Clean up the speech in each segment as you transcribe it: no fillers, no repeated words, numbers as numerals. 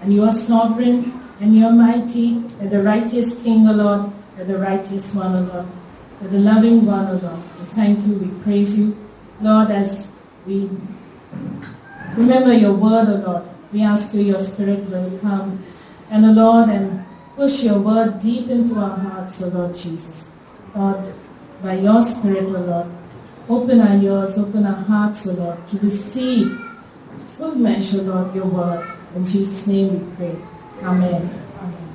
And you are sovereign and you are mighty, and the righteous King, O Lord, and the righteous one, O Lord, and the loving one, O Lord. We thank you, we praise you, Lord, as we remember your word, O Lord. We ask you, your Spirit will come, and O Lord, and push your word deep into our hearts, O Lord Jesus. Lord, by your Spirit, O Lord, open our ears, open our hearts, O Lord, to receive full measure, Lord, your word. In Jesus' name we pray. Amen. Amen.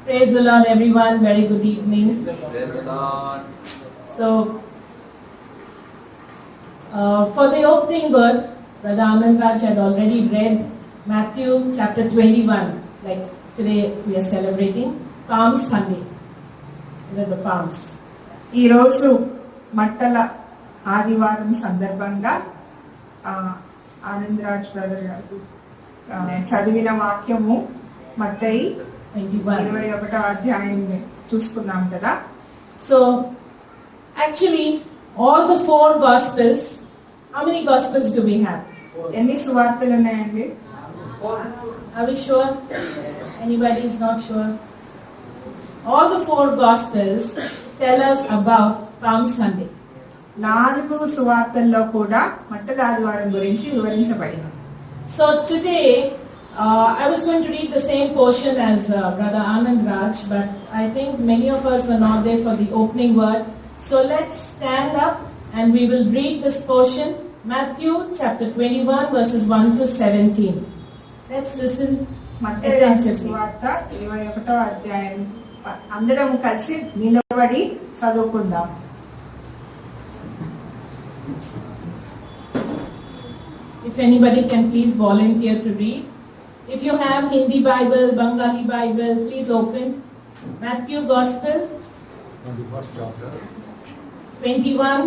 Praise the Lord, everyone. Very good evening. Praise the Lord. So, for the opening word, Brother Anand Raj had already read Matthew chapter 21. Like today we are celebrating Palm Sunday. The Palms. ఈ రోజు మట్టల ఆదివారం సందర్భంగా Anand Raj brother గారు చదివిన వాక్యము మత్తయి 21వ అధ్యాయం చూసుకున్నాం కదా. So actually all the 4 gospels, how many gospels do we have? ఎన్ని సువార్తలు ఉన్నాయండి? Are we sure? Anybody is not sure? All the 4 gospels tell us about Palm Sunday. 4 సువార్తల్లో కూడా మట్టల ఆదివారం గురించి వివరించబడింది. So today I was going to read the same portion as Brother Anand Raj, but I think many of us were not there for the opening word. So let's stand up and we will read this portion, Matthew chapter 21 verses 1 to 17. Let's listen. మత్తయి రాసిన సువార్త 21వ అధ్యాయం అందరం కలిసి నిలబడి చదువుకుందాం. If anybody can please volunteer to read. If you have Hindi Bible, Bengali Bible, please open Matthew Gospel 21st chapter. 21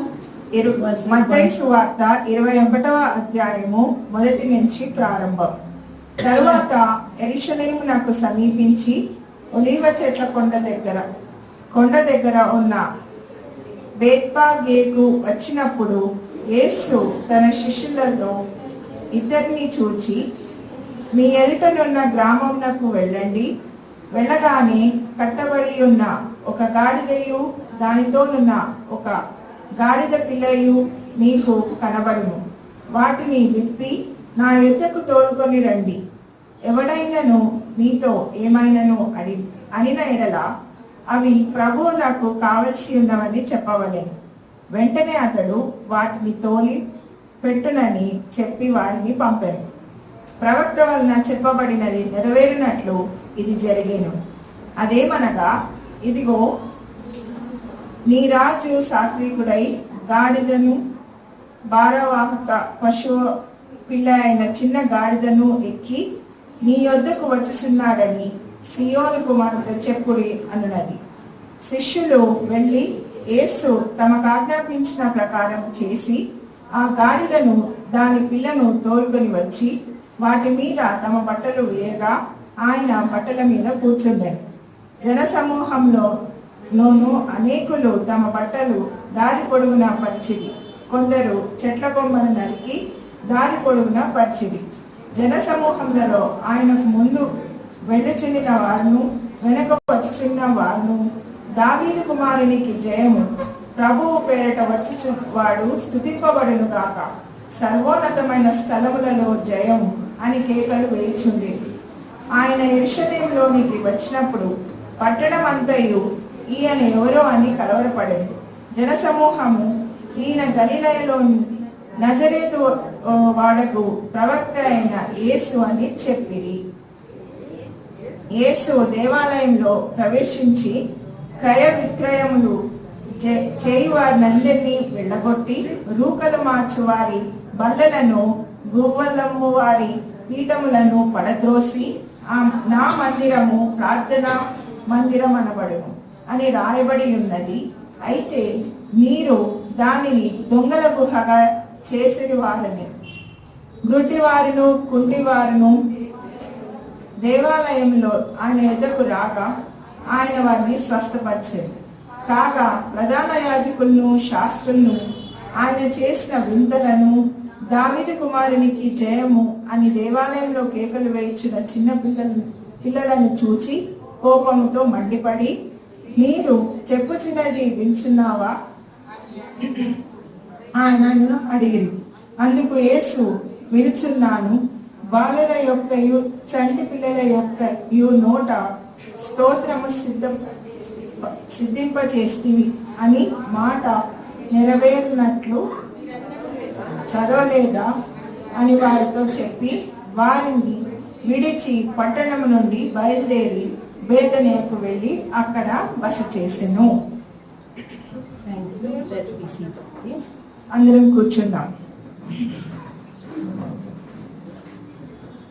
మత్తయి సువార్త 21వ అధ్యాయము మొదటి నుంచి ప్రారంభం. తరువాత యెరూషలేమునకు సమీపించి ఒలీవ చెట్ల కొండ దగ్గర ఉన్న బేత్ఫాగేకు వచ్చినప్పుడు యేసు తన శిష్యులలో 2 చూచి, మీ ఎదుటనున్న గ్రామమునకు వెళ్ళండి. వెళ్ళగానే కట్టబడి ఉన్న ఒక గాడిదయు దానితోనున్న ఒక గాడిద పిల్లయు మీకు కనబడును. వాటిని విప్పి నా యొద్దకు తోలుకొని రండి. ఎవడైనను మీతో ఏమైనను అనిన ఎడల అవి ప్రభువు నాకు కావలసి ఉన్నవని చెప్పవలెను. వెంటనే అతడు వాటిని తోలి పెట్టునని చెప్పి వారిని పంపెను. ప్రవక్త వలన చెప్పబడినది నెరవేరినట్లు ఇది జరిగేను. అదేమనగా, ఇదిగో నీ రాజు సాత్వికుడై గాడిదను భారవాహక పశువు పిల్ల అయిన చిన్న గాడిదను ఎక్కి నీ యొద్దకు వచ్చుచున్నాడని సియోను కుమార్తె చెప్పుడి అన్నది. శిష్యులు వెళ్ళి యేసు తమకు ఆజ్ఞాపించిన ప్రకారం చేసి ఆ గాడిదను దాని పిల్లను తోలుకొని వచ్చి వాటి మీద తమ బట్టలు వేయగా ఆయన బట్టల మీద కూర్చుండెను. జన సమూహంలోనూ అనేకులు తమ బట్టలు దారి పొడుగున పరిచిరి. కొందరు చెట్ల కొమ్మను నరికి దారి పొడుగున పరిచిరి. జన సమూహంలో ఆయనకు ముందు వెళ్ళచున్న వారును వెనక వచ్చుచున్న వారును, దావీదు కుమారునికి జయము, ప్రభువు పేరట వచ్చుచు వాడు స్తుతింపబడును గాక, సర్వోన్నతమైన స్థలములలో జయము అని కేకలు వేయుచుండి. ఆయన యెరూషలేములోనికి వచ్చినప్పుడు పట్టణం అంతయు ఈయన ఎవరో అని కలవరపడెను. జనసమూహము ఈయన గలిలయలో నజరేతు వాడకు ప్రవక్త అయిన యేసు అని చెప్పిరి. యేసు దేవాలయంలో ప్రవేశించి క్రయ విక్రయములు చేయి వారినందరినీ వెళ్ళగొట్టి రూకలు మార్చు వారి బల్లలను గువ్వలమ్ము వారి పీఠములను పడద్రోసి నా మందిరము ప్రార్థనా మందిరం అనబడును అని రాయబడి ఉన్నది. అయితే మీరు దానిని దొంగల గుహగా చేసిన వారిని, గుడ్డివారును కుంటివారును దేవాలయంలో ఆయన ఎద్దకు రాగా ఆయన వారిని స్వస్థపరిచారు. కాగా ప్రధాన యాజకులను శాస్త్రులను ఆయన చేసిన వింతలను దావీదు కుమారునికి జయము అని దేవాలయంలో కేకలు వేయించిన చిన్న పిల్లలను చూచి కోపంతో మండిపడి, మీరు చెప్పుచున్నది వింటున్నావా ఆయనను అడిగిరి. అందుకు యేసు, వినుచున్నాను. బాలుల యొక్కయు చంటి పిల్లల యొక్కయు నోట స్తోత్రము సిద్ధింపచేస్తివి అని మాట నెరవేరినట్లు చదవలేదా అని వారితో చెప్పి, వారిని విడిచి పట్టణం నుండి బయలుదేరి బేతనియకు వెళ్ళి అక్కడ బస చేసెను. అందరం కూర్చున్నాం.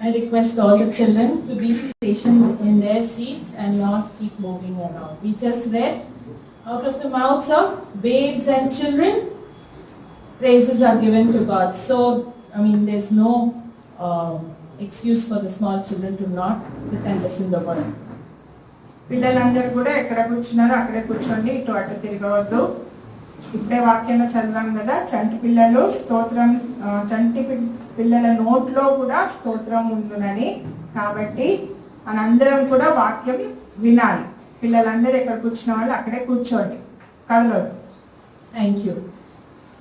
I request all the children to be stationed in their seats and not keep moving around. We just read, out of the mouths of babes and children, praises are given to God. So, there's no excuse for the small children to not sit and listen to the word. పిల్లలందరూ కూడా ఎక్కడ కూర్చున్నారో అక్కడే కూర్చోండి, ఇటు అటు తిరగవద్దు. ఇప్పుడే వాక్యాన్ని చదివాం కదా, చంటి పిల్లలు స్తోత్రం, చంటి పిల్లల నోట్లో కూడా స్తోత్రం ఉండునని. కాబట్టి మనందరం కూడా వాక్యం వినాలి. పిల్లలందరూ ఎక్కడ కూర్చున్న వాళ్ళు అక్కడే కూర్చోండి, కదలొద్దు. Thank you.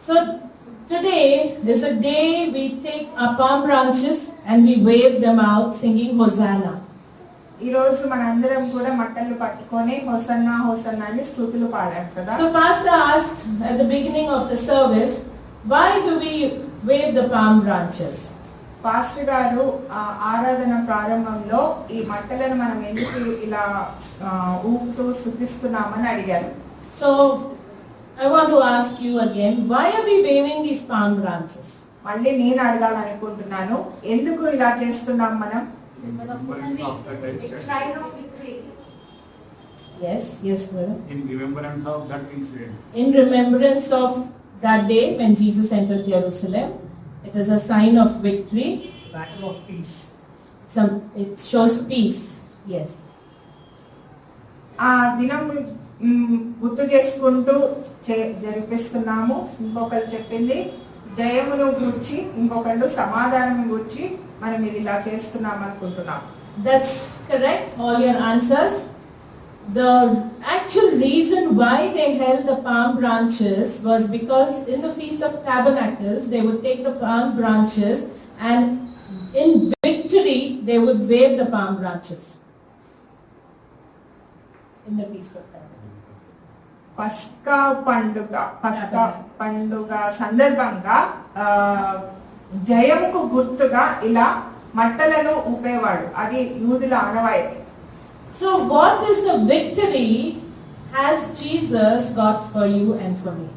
So today is a day we take our palm branches and we wave them out singing Hosanna. ఈ రోజు మనందరం కూడా మట్టలు పట్టుకొని హోసన్నా హోసన్నా అని స్తుతులు పాడాం కదా. So pastor asked at the beginning of the service, why do we wave the palm branches? Pastor గారు ఆరాధన ప్రారంభంలో ఈ మట్టలను మనం ఎందుకు ఇలా ఊపుతూ స్తుతిస్తున్నామని అడిగారు. So I want to ask you again, why are we waving these palm branches? మళ్ళీ నేను అడగాలనుకుంటున్నాను, ఎందుకు ఇలా చేస్తున్నాం మనం? Yes, brother. In remembrance of that incident. In remembrance of that day when Jesus entered Jerusalem, it is a sign of victory, Battle of peace. it shows peace. Yes. ఆ దినం గుర్తు చేసుకుంటూ జరిపిస్తున్నాము. ఇంకొకరు చెప్పింది జయమును గుర్చి, ఇంకొకళ్ళు సమాధానం గుర్చి మనం ఇది ఇలా చేస్తున్నాం అనుకుంటున్నాం. That's correct, all your answers. The actual reason why they held the palm branches was because in the Feast of Tabernacles they would take the palm branches and in victory they would wave the palm branches in the Feast of Tabernacles. పస్కా పండుగ సందర్భంగా జయముకు గుర్తుగా ఇలా మట్టలను ఊపేవాడు. అది యూదుల ఆనవాయితీ. So what is the victory has Jesus got for you and for me?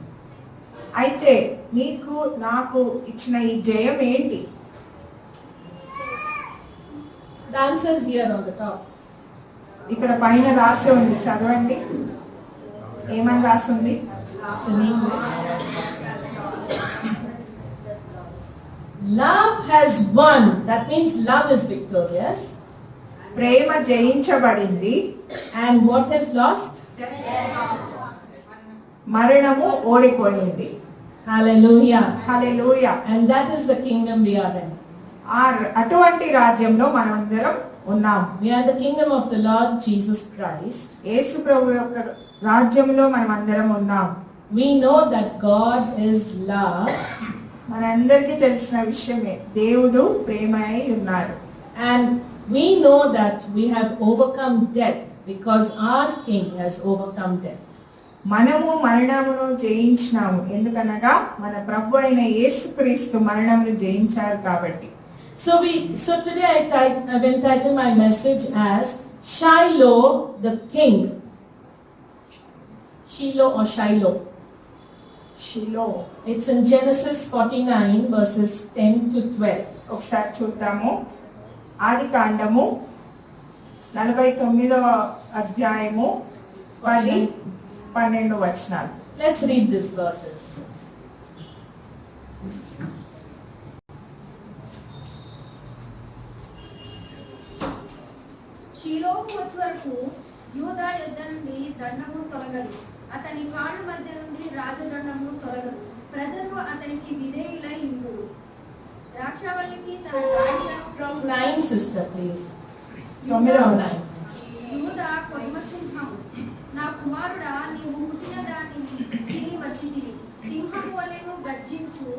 అయితే నీకు నాకు ఇచ్చిన ఈ జయం ఏంటి? The answer is here on the top. ఇక్కడ పైన రాసి ఉంది, చదవండి. ఏమని రాసి ఉంది? Love has won. That means love is victorious. Prema జయించబడింది. And what has lost? మరణము ఓడిపోయింది. Hallelujah. Hallelujah. And that is the kingdom we are in. అటువంటి రాజ్యంలో మనమందరం ఉన్నాం. We are the kingdom of the Lord Jesus Christ. యేసు ప్రభు యొక్క రాజ్యంలో మనమందరం ఉన్నాం. We know that God is love. మనందరికీ తెలిసిన విషయమే, దేవుడు ప్రేమ అయి ఉన్నారు. And we know that we have overcome death because our King has overcome death. మనము మరణమును జయించినాము, ఎందుకనగా మన ప్రభు అయిన యేసుక్రీస్తు మరణమును జయించారు కాబట్టి. So today I will title my message as Shiloh the King. Shiloh or Shiloh. షిలో. It's in Genesis 49 verses 10 to 12. ఒకసారి చూద్దాము. ఆదికాండము 49వ అధ్యాయము 10-12 వచనాలు. Let's read these verses. షీలోహు వచ్చే వరకు యూదా యుద్ధ నుండి దండము తొలగదు. అతని కాళ్ళ మధ్య నుండి రాజదండము తొలగదు. ప్రజలు అతనికి విధేయులై ఉండురు. ద్రాక్షావల్లికి తన గాడిదను From 9, sister, please. 9వ వచనం. యూదా కొర్మసింహము, నా కుమారుడా, నీవు పుట్టిన దానిని తిరిగి వచ్చితివి. సింహము వలెను గర్జించు,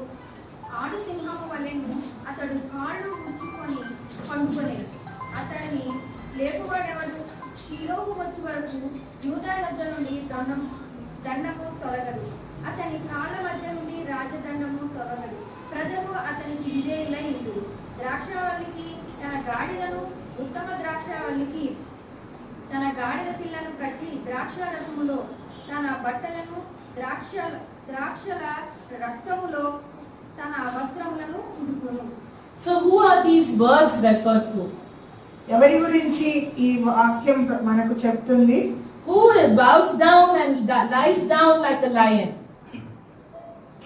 ఆడు సింహము వలెను అతడు కాళ్ళు ముచ్చుకొని పండుకొనేను. అతన్ని లేపువాడెవడు? షీలోహు వచ్చి వరకు యూదా యొద్ద నుండి దండము తొలగదు. అతని కాళ్ళ మధ్య నుండి రాజదండము తొలగదు. ప్రజలు అతనికి విధేయులై ఉండురు. ద్రాక్షావల్లికి తన గాడిదను, ఉత్తమ ద్రాక్షావల్లికి తన గాడిద పిల్లను కట్టి ద్రాక్ష రసములో తన బట్టలను, ద్రాక్షల రక్తములో తన వస్త్రములను ఉడుకును. So who are these words referred to? ఎవరి గురించి ఈ వాక్యం మనకు చెప్తుంది? Who bows down and lies down like a lion?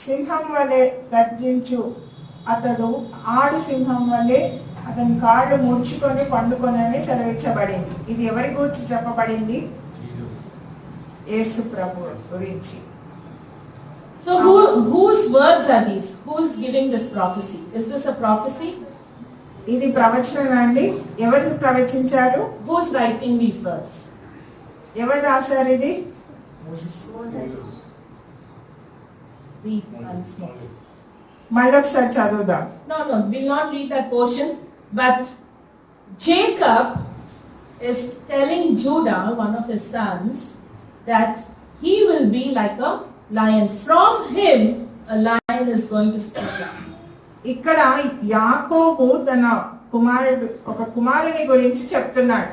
సింహం వలె గర్జించు అతడు, ఆడు సింహం వలె అతని కాళ్ళు ముడుచుకొని పండుకొనని సెలవిచ్చబడింది. ఇది ఎవరి గురించి చెప్పబడింది? యేసు ప్రభు గురించి. So whose words are these? Who is giving this prophecy? Is this a prophecy? ఇది ప్రవచనం అండి. ఎవరు ప్రవచించారు? Who is writing these words? ఎవరు రాశారు ఇది? Read once more. మళ్ళొకసారి చదువుదాం. No, we'll not read that portion. But Jacob is telling Judah, one of his sons, that he will be like a lion. From him, a lion is going to speak up. ఇక్కడ యాకోబు తన ఒక కుమారుని గురించి చెప్తున్నాడు.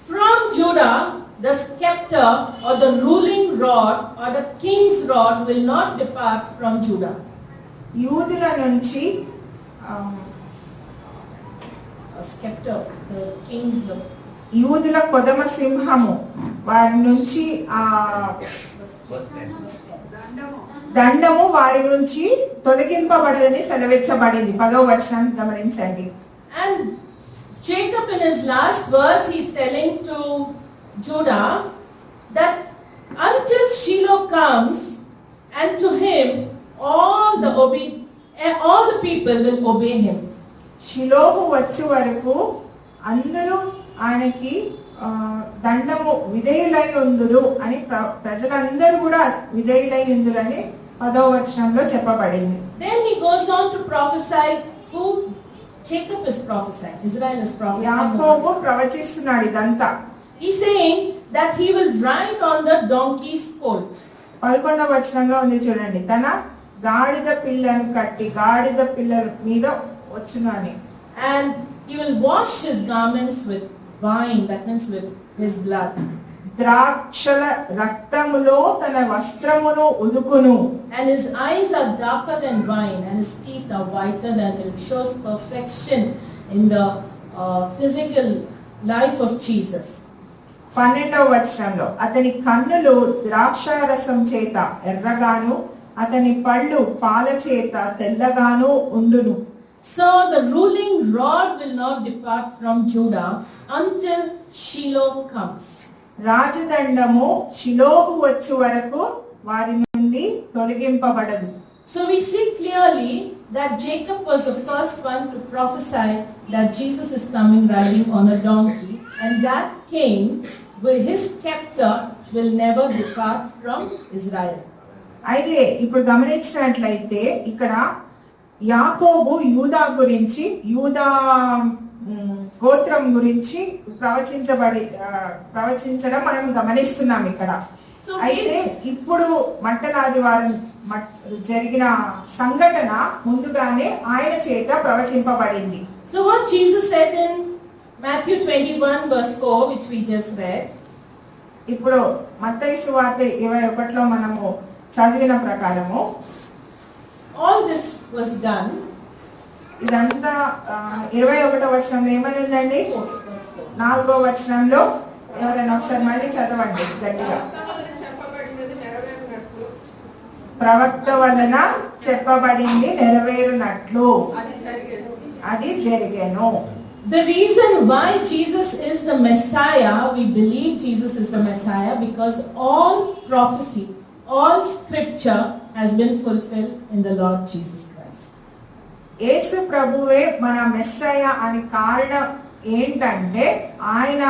From Judah, the scepter or the ruling rod or the king's rod will not depart from Judah. యూదుల నుంచి Scepter, the king's యూదుల కొదమ సింహము వారి నుంచి ఆ దండము వారి నుంచి తొలగింపబడదని సెలవిచ్చబడింది. 10వ వచనాన్ని గమనించండి. And Jacob, in his last words, he's telling to Judah that until Shiloh comes, and to him all the people will obey him. షిలోహు వచ్చే వరకు అందరూ ఆయనకి దండము విధేయులై ఉందురు అని ప్రజలందరూ కూడా విధేయులై ఉందురు అని 10వ వచనంలో చెప్పబడింది. Then he goes on to prophesy who Jacob is prophesying. Israel is prophesying. యాకోబు ప్రవచిస్తున్నాడు ఇదంతా. He's saying that he will ride on the donkey's colt. 11వ వచనంలో ఉంది చూడండి. తన గాడిద పిల్లను కట్టి గాడిద పిల్ల మీద వచ్చును అని. And he will wash his garments with wine, that means with his blood. ద్రాక్షల రక్తములో తన వస్త్రమును ఉదుకును. And his eyes are darker than wine, and his teeth are whiter than milk. Shows perfection in the physical life of Jesus. 12వ వచనంలో అతని కన్నులు ద్రాక్షారసం చేత ఎర్రగాను అతని పళ్ళు పాల చేత తెల్లగాను ఉండును. So the ruling rod will not depart from Judah until Shiloh comes. రాజదండము షిలోహు వచ్చు వరకు వారి నుండి తొలగింపబడదు. So we see clearly that Jacob was the first one to prophesy that Jesus is coming riding on a donkey, and that king with his scepter will never depart from Israel. అయితే ఇప్పుడు గమనించినట్లయితే ఇక్కడ యాకోబు యూదా గురించి యూదా గోత్రం గురించి ప్రవచించడం మనం గమనిస్తున్నాం ఇక్కడ. అయితే ఇప్పుడు మట్టలాదివారం జరిగిన సంఘటన ముందుగానే ఆయన చేత ప్రవచింపబడింది. So what Jesus said in Matthew 21 verse 4, which we just read, ఇప్పుడు మత్తయి సువార్త 21లో మనము చదివిన ప్రకారము all this was done. ఇదంతా 21వ వచనంలో ఏమని ఉందండి? 4వ వచనంలో ఎవరైనా ఒకసారి మళ్ళీ చదవండి గట్టిగా. ప్రవక్త వలన చెప్పబడింది నెరవేరునట్లు అది జరిగెను. The reason why Jesus is the Messiah, we believe Jesus is the Messiah, because all prophecy, all scripture has been fulfilled in the Lord Jesus Christ. యేసు ప్రభువే మన మెస్సయ అని కారణం ఏంటంటే ఆయన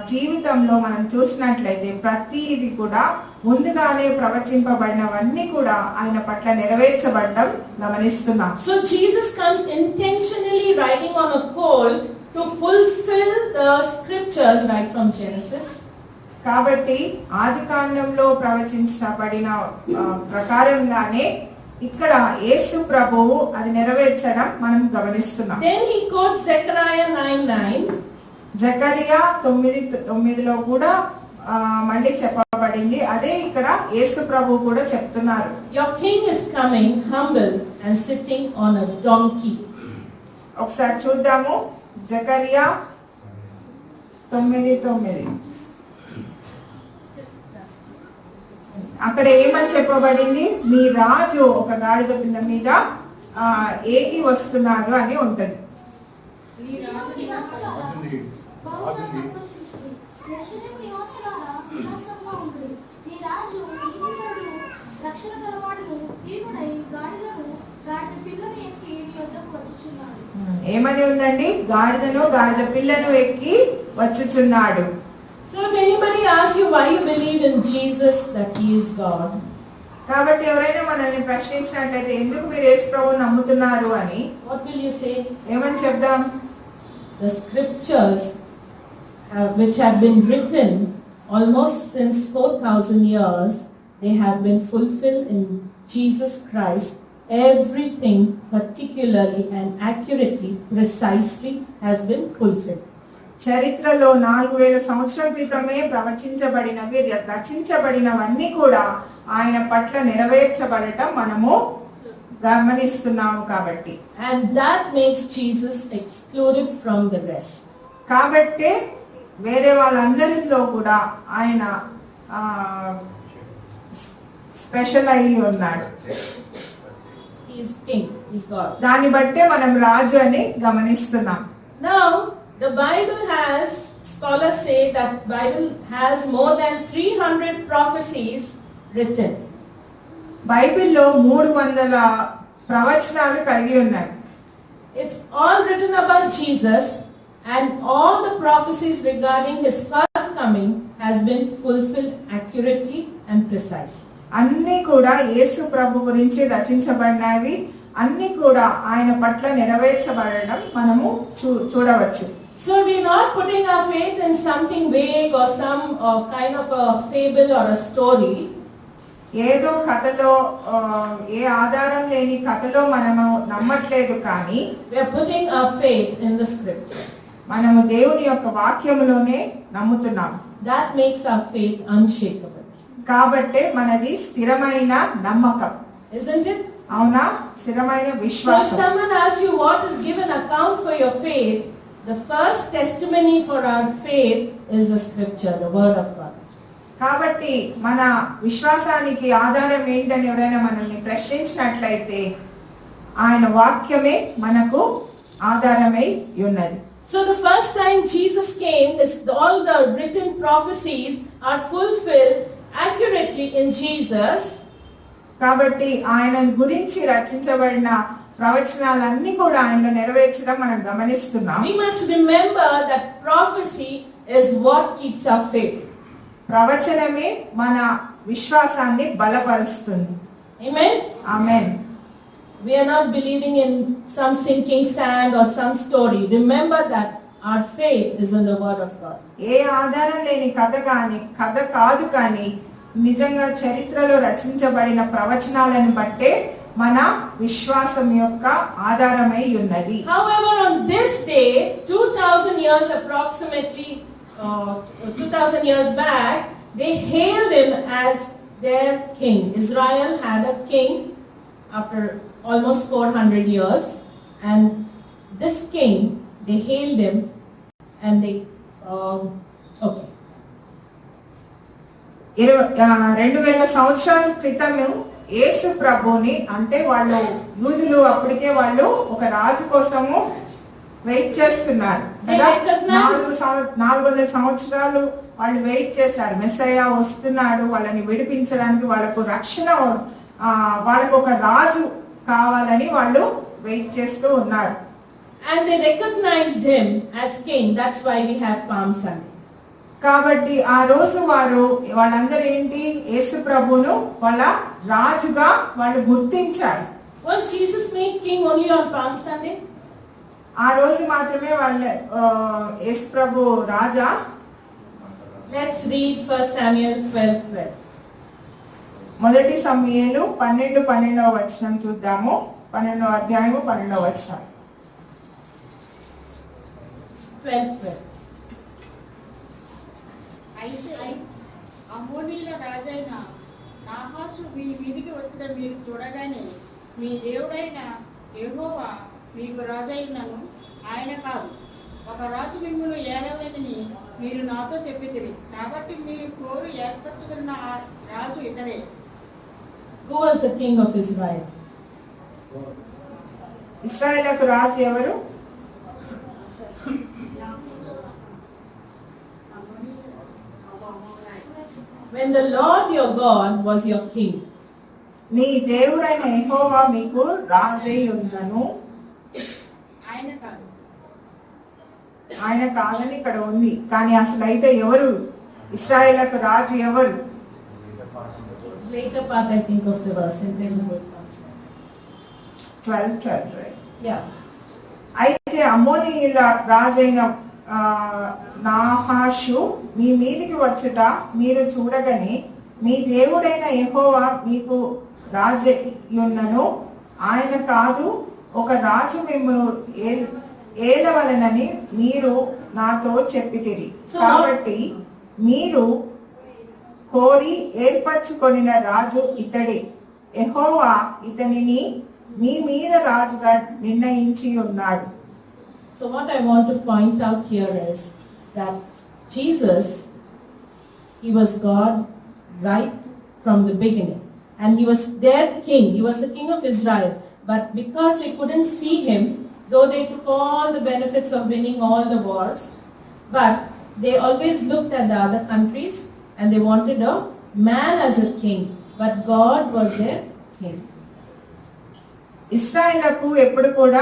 జీవితంలో మనం చూసినట్లయితే ప్రతిది కూడా ముందుగానే ప్రవచింపబడినవన్నీ కూడా ఆయన పట్ల నెరవేర్చబడడం గమనిస్తున్నాం. So Jesus comes intentionally riding on a colt to fulfill the scriptures right from Genesis. కాబట్టి ఆదికాండంలో ప్రవచించబడిన ప్రకారంగానే ఇక్కడ యేసు ప్రభువు అది నెరవేర్చడం మనం గమనిస్తున్నాం. Then he quotes Zechariah 9:9. Zechariah 9:9లో కూడా మళ్ళీ చెప్పబడింది. అదే ఇక్కడ యేసు ప్రభు కూడా చెప్తున్నారు. Your king is coming humble and sitting on a donkey. ఒకసారి చూద్దాము జకరియా 9:9. అక్కడ ఏమని చెప్పబడింది? మీ రాజు ఒక గాడిద పిల్ల మీద ఏగి వస్తున్నారు అని ఉంటది. ఏమని ఉందండి? గాడిదను గాడిద పిల్లను ఎక్కి వచ్చుచున్నాడు. So if anybody asks you why you believe in Jesus that he is God, కాబట్టి ఎవరైనా మనల్ని ప్రశ్నించినట్లయితే ఎందుకు మీరు యేసు ప్రభువుని నమ్ముతున్నారు అని, what will you say? ఏమని చెప్దాం? The scriptures which have been written almost since 4,000 years, they have been fulfilled in Jesus Christ. Everything particularly and accurately, precisely has been fulfilled. చరిత్రలో 4000 సంవత్సరాల క్రితమే ప్రవచించబడినవి రచించబడినవన్నీ కూడా ఆయన పట్ల నెరవేర్చబడటం మనము గమనిస్తున్నాము. కాబట్టి And that makes Jesus excluded from the rest. కాబట్టి వేరే వాళ్ళందరిలో కూడా ఆయన స్పెషల్ అయి ఉన్నాడు. He is king, he is God. దాన్ని బట్టే మనం రాజు అని గమనిస్తున్నాం. Now the Bible has, scholars say that Bible has more than 300 prophecies written. బైబిల్లో 300 ప్రవచనాలు కలిగి ఉన్నాయి. It's all written about Jesus, and all the prophecies regarding his first coming has been fulfilled accurately and precisely. అన్ని కూడా యేసు ప్రభు గురించి రచించబడినవి, అన్ని కూడా ఆయన పట్ల నెరవేర్చబడడం మనము చూడవచ్చు. So we're not putting our faith in something vague or some kind of a fable or a story. ఏదో కథలో ఏ ఆధారం లేని కథలో మనము నమ్మట్లేదు, కానీ We are putting our faith in the scripture. మనము దేవుని యొక్క వాక్యములోనే నమ్ముతున్నాం. That makes our faith unshakable. కాబట్టే మనది స్థిరమైన నమ్మకం, Isn't it? అవునా? స్థిరమైన So if విశ్వాసం. someone asks you what is given account for your faith, the first testimony for our faith is the scripture, the word of God. కాబట్టి మన విశ్వాసానికి ఆధారం ఏంటని ఎవరైనా మనల్ని ప్రశ్నించినట్లయితే ఆయన వాక్యమే మనకు ఆధారమై ఉన్నది. So the first time Jesus came, all the written prophecies are fulfilled accurately in Jesus. కాబట్టి ఆయన గురించి రచించబడిన ప్రవచనాలన్నీ కూడా ఆయనలో నెరవేర్చడం మనం గమనిస్తున్నాం. We must remember that prophecy is what keeps our faith. ప్రవచనమే మన విశ్వాసాన్ని బలపరుస్తుంది. Amen? Amen. We are not believing in some sinking sand or some story. Remember that our faith is in the word of God. ఏ ఆధారం లేని కథ కాదు, కానీ నిజంగా చరిత్రలో రచించబడిన ప్రవచనాలను బట్టే మన విశ్వాసం యొక్క ఆధారమై ఉన్నది. However, on this day, 2000 years approximately, 2000 years back, they hailed him as their king. Israel had a king after almost 400 years, and this king, they hailed him, and they, okay. 2000 సంవత్సరాల క్రితము యేసు ప్రభుని, అంటే వాళ్ళు యూదులు అప్పటికే వాళ్ళు ఒక రాజు కోసము వెయిట్ చేస్తున్నారు కదా. 400 సంవత్సరాలు వాళ్ళు వెయిట్ చేశారు. మెస్సయ్య వస్తున్నాడు, వాళ్ళని విడిపించడానికి, వాళ్ళకు రక్షణ, వాళ్ళకు ఒక రాజు కావాలని వాళ్ళు వెయిట్ చేస్తూ ఉన్నారు. And they recognized him as king. That's why we have Palm Sunday. కాబట్టి ఆ రోజు వాళ్ళందరూ ఏంటి, యేసు ప్రభును వాళ్ళ రాజుగా వాళ్ళు గుర్తించారు. Was Jesus made king only on Palm Sunday? ఆ రోజు మాత్రమే వాళ్ళ యేసు ప్రభు రాజా. Let's read 1 Samuel 12:12. మొదటి సమూయేలు 12వ వచనం చూద్దాము. 12వ అధ్యాయము 12వ వచనం. 12:12. అయితే అమ్మోనీయుల రాజైన నాహాషు మీ మీదికి వచ్చిన మీరు చూడగానే మీ దేవుడైన యెహోవా మీకు రాజైనను ఆయన కాదు, ఒక రాజు మిమ్మల్ని ఏలవలేదని మీరు నాతో చెప్పితిరి. కాబట్టి మీరు కోరు ఏర్పరచుకున్న ఆ రాజు ఇతడే. Who was the king of Israel? ఇశ్రాయేలుకు రాజు ఎవరు? When the Lord your God was your king, నీ దేవుడైన యెహోవా మీకు రాజై ఉన్నను. ఆయన కాదు. ఆయన కాదని ఇక్కడ ఉంది, కానీ అసలు అయితే ఎవరు ఇశ్రాయేలుకు రాజు ఎవరు? later part I think of the verse and then we will translate. 12 right? Yeah. అయితే అమ్మోనీయుల రాజైన నాహాషు మీ మీదికి వచ్చుట మీరు చూడగానే మీ దేవుడైన యెహోవా మీకు రాజయ్యున్నను, ఆయన కాదు, ఒక రాజు మిమ్మల్ని ఏలవలెనని మీరు నాతో చెప్పితిరి. కాబట్టి మీరు కోరి ఏర్పరచుకొనిన రాజు ఇతడే, యెహోవా ఇతనిని మీ మీద రాజుగా నిర్ణయించి ఉన్నాడు. So what I want to point out here is that Jesus, he was God right from the beginning. And he was their king. He was the king of Israel. But because they couldn't see him, though they took all the benefits of winning all the wars, but they always looked at the other countries and they wanted a man as a king. But God was their king. ఇశ్రాయేలుకు ఎప్పుడు కూడా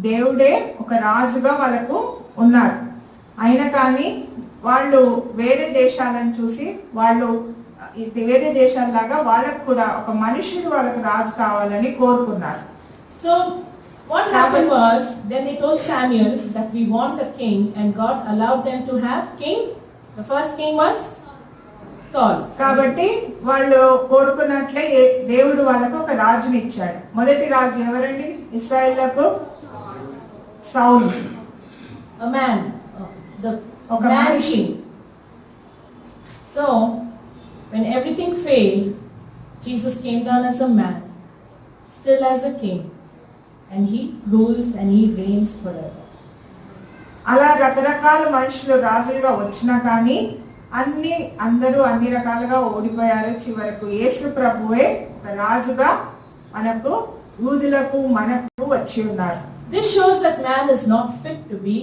దేవుడే ఒక రాజుగా వాళ్ళకు ఉన్నారు. అయినా కానీ వాళ్ళు వేరే దేశాలను చూసి వాళ్ళు వేరే దేశాల్లాగా వాళ్ళకు కూడా ఒక మనుషుడు వాళ్ళకు రాజు కావాలని కోరుకున్నారు. So what happened was, then they told Samuel that we want a king, and God allowed them to have king. The first king was Saul. కాబట్టి వాళ్ళు కోరుకున్నట్లే దేవుడు వాళ్ళకు ఒక రాజుని ఇచ్చాడు. మొదటి రాజు ఎవరండి ఇశ్రాయేలుకు? సౌలు. A man, the ఒక man మనిషి. king. So when everything failed, Jesus came down as a man, still as a king, and he rules and he reigns forever. అలా రకరకాల మనుషులు రాజులుగా వచ్చినా కానీ అందరూ అన్ని రకాలుగా ఓడిపోయారు. చివరకు యేసు ప్రభువే ఒక రాజుగా మనకు యూదులకు మనకు వచ్చి ఉన్నారు. This shows that man is not fit to be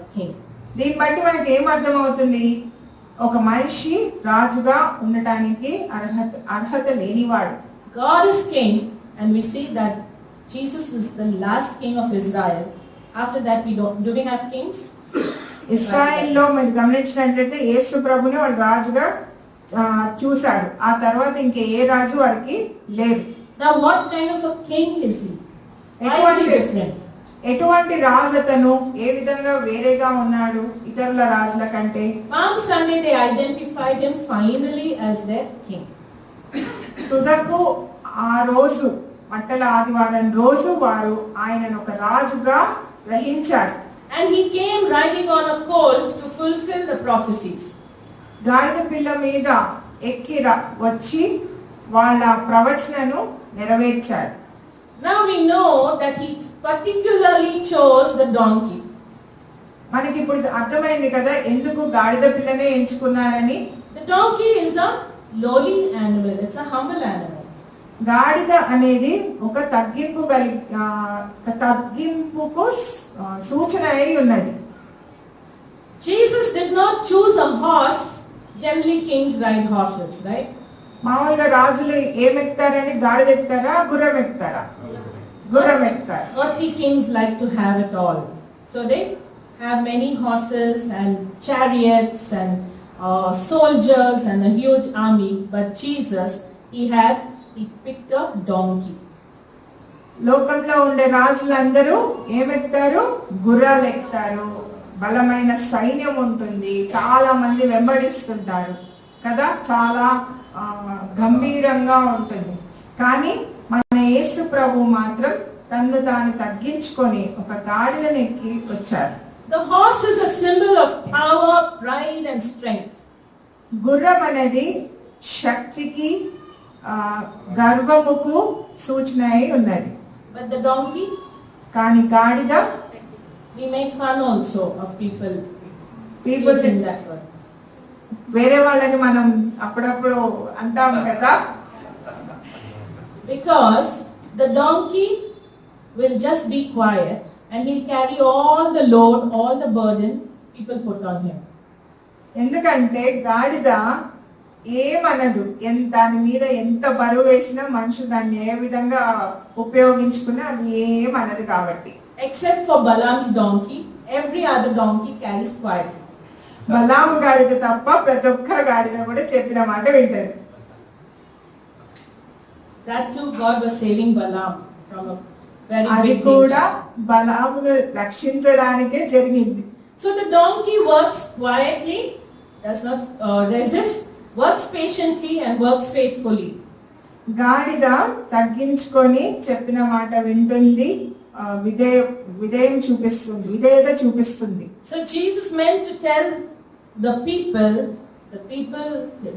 a king. దీన్ని బట్టి మనకి ఏం అర్థమవుతుంది? ఒక మనిషి రాజుగా ఉండటానికి అర్హత లేనివాడు. God is king, and we see that Jesus is the last king of Israel. After that, do we have kings? ఇశ్రాయేల్లో మీరు గమనించినట్లయితే యేసు ప్రభుని వాళ్ళు రాజుగా చూశారు. ఆ తర్వాత ఇంకే ఏ రాజు వారికి లేరు. Now what kind of a king is he? Why is he different? ఎటువంటి రాజు అతను? ఏ విధంగా వేరేగా ఉన్నాడు ఇతరుల రాజుల కంటే? Palm Sunday they identified him finally as their king. తుదకు ఆ రోజు మట్టల ఆదివారం రోజు వారు ఆయనను ఒక రాజుగా గ్రహించారు. And he came riding on a colt to fulfill the prophecies. గాడిద పిల్ల మీద ఎక్కి వచ్చి వాళ్ళ ప్రవచనను నెరవేర్చారు. Now we know that he particularly chose the donkey. మనకి ఇప్పుడు అర్థమైంది కదా ఎందుకు గాడిద పిల్లనే ఎంచుకున్నాడని. The donkey is a lowly animal. It's a humble animal. గాడిద అనేది ఒక తగ్గింపుకు సూచన అయి ఉన్నది. Jesus did not choose a horse. Generally kings ride horses, right? మామూలుగా రాజులు ఏమెక్తారని గాడిద ఎక్కుతారా, గుర్రం ఎక్కుతారా? గుర్రం ఎక్కుతారు. Earthly kings like to have it all. So they have many horses and chariots and soldiers and a huge army. But Jesus, he picked a donkey. లోకంలో ఉండే రాజులందరూ ఏమెక్తారు? గుర్రాలు ఎక్కుతారు. బలమైన సైన్యం ఉంటుంది, చాలా మంది వెంబడిస్తుంటారు కదా, చాలా గంభీరంగా ఉంటుంది. కానీ మన యేసు ప్రభు మాత్రం తన్ను తాను తగ్గించుకొని ఒక గాడిదను ఎక్కి వచ్చారు. The horse is a symbol of power, pride and strength. గుర్రం అనేది శక్తికి గర్వముకు సూచన అయి ఉన్నది. But the donkey, కానీ గాడిద, we make fun also of people in that word. వేరే వాళ్ళని మనం అప్పుడప్పుడు అంటాం కదా, because the donkey will just be quiet and he'll carry all the load, all the burden people put on him. ఎందుకంటే గాడిద ఏమనదు, దాని మీద ఎంత బరువు వేసినా మనుషులు దాన్ని ఏ విధంగా ఉపయోగించుకున్నా అది ఏమనదు కాబట్టి. Except for Balaam's donkey, every other donkey carries quietly. బలాం గాడిద తప్ప ప్రతి ఒక్క గాడిద కూడా చెప్పిన మాట వింటది. That too, God was saving Balaam from a very అది big కూడా danger. బలామును రక్షించడానికే జరిగింది. So the donkey works quietly, does not resist, works patiently and works faithfully. గాడిద తగ్గించుకొని చెప్పిన మాట వింటుంది, విధేయత చూపిస్తుంది. So Jesus meant to tell the people,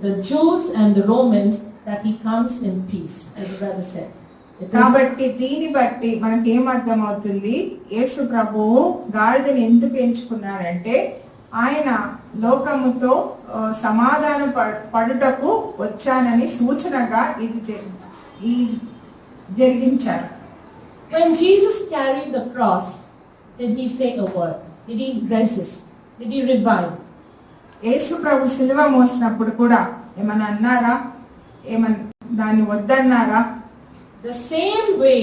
the Jews and the Romans, that he comes in peace, as the brother said. కాబట్టి దీన్ని బట్టి మనకి ఏమర్థం అవుతుంది, యేసు ప్రభువు గాడిదని ఎందుకు ఎంచుకున్నారంటే ఆయన లోకముతో సమాధాన పడుటకు వచ్చానని సూచనగా ఇది జరిగించారు. When Jesus carried the cross, did he say a word? Did he resist? Did he revive? యేసు ప్రభు సిలువ మోసినప్పుడు కూడా ఏమన్నా అన్నారా? దాన్ని వద్దన్నారా? The same way,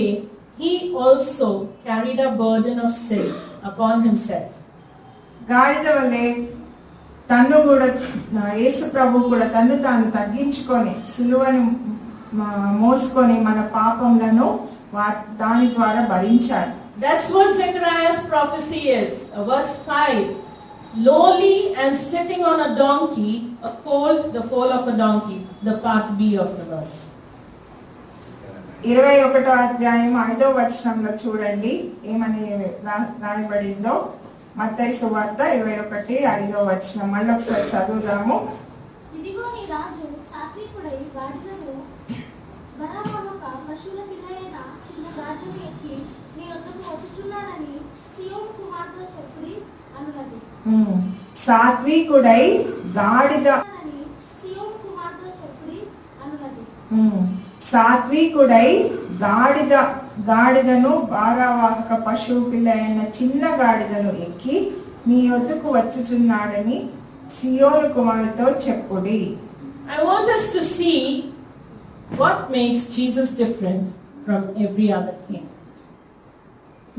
he also carried a burden of sin upon himself. గాడిద వల్లే తన్ను కూడా యేసు ప్రభు కూడా తన్ను తాను తగ్గించుకొని సిలువని మోసుకొని మన పాపములను దాని ద్వారా భరించాడు. That's what Zechariah's prophecy is. Verse 5. Lowly and sitting on a donkey, a colt, the foal of a donkey. The part B of the verse. 21వ అధ్యాయం 5వ వచనంలో చూడండి ఏమని రాయబడిందో. మత్తయి సువార్త 21:5వ వచనం మళ్ళీ ఒకసారి చదువుదాము. ఇదిగో నీ రాజు సాత్వికుడై గాడిదను బరాబరొక పశువుల పిల్లైన చిన్న గాడిదను ఎక్కి నీ వద్దకు వచ్చుచున్నాడని సీయోను కుమార్తె చెప్పుడి అనున్నది. సాత్వికుడై గాడిద సీయోను కుమార్తె చెప్పుడి అనున్నది. సాత్వికుడై గాడిదను భారవాహక పశువు పిల్ల అయిన చిన్న గాడిదను ఎక్కి నీ యొద్దకు వచ్చుచున్నాడని సియోను కుమారుతో చెప్పుడి. I want us to see what makes Jesus different from every other king.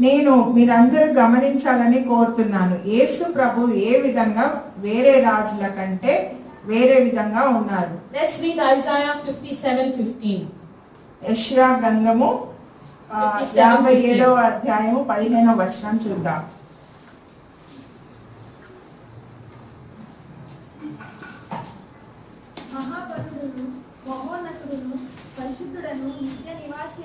నేను మీరందరూ గమనించాలని కోరుతున్నాను. యేసు ప్రభు ఏ విధంగా వేరే రాజుల కంటే వేరే విధంగా ఉన్నారు. Let's read Isaiah 57:15. యెషయా గ్రంథము 57వ అధ్యాయము 15వ వచనం చూద్దాం. మహాపరుడును మహోన్నతుడును పరిశుద్ధుడను నిత్య నివాసి